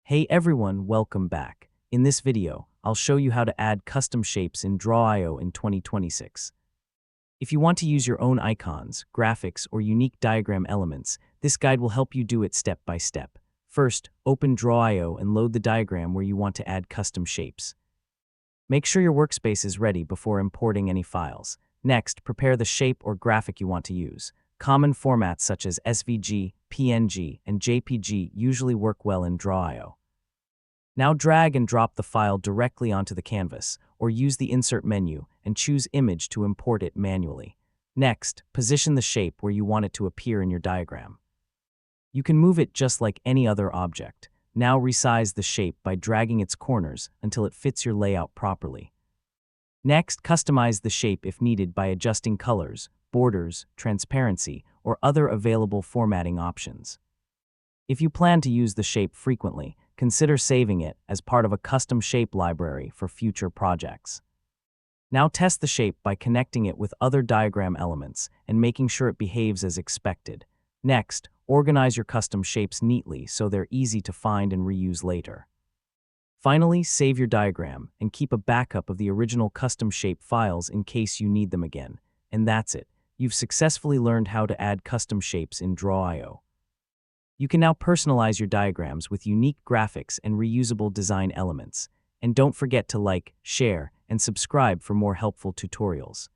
Hey everyone, welcome back. In this video, I'll show you how to add custom shapes in Draw.io in 2026. If you want to use your own icons, graphics, or unique diagram elements, this guide will help you do it step by step. First, open Draw.io and load the diagram where you want to add custom shapes. Make sure your workspace is ready before importing any files. Next, prepare the shape or graphic you want to use. Common formats such as SVG, PNG, and JPG usually work well in Draw.io. Now drag and drop the file directly onto the canvas, or use the Insert menu and choose Image to import it manually. Next, position the shape where you want it to appear in your diagram. You can move it just like any other object. Now resize the shape by dragging its corners until it fits your layout properly. Next, customize the shape if needed by adjusting colors, borders, transparency, or other available formatting options. If you plan to use the shape frequently, consider saving it as part of a custom shape library for future projects. Now test the shape by connecting it with other diagram elements and making sure it behaves as expected. Next, organize your custom shapes neatly so they're easy to find and reuse later. Finally, save your diagram and keep a backup of the original custom shape files in case you need them again. And that's it. You've successfully learned how to add custom shapes in Draw.io. You can now personalize your diagrams with unique graphics and reusable design elements. And don't forget to like, share, and subscribe for more helpful tutorials.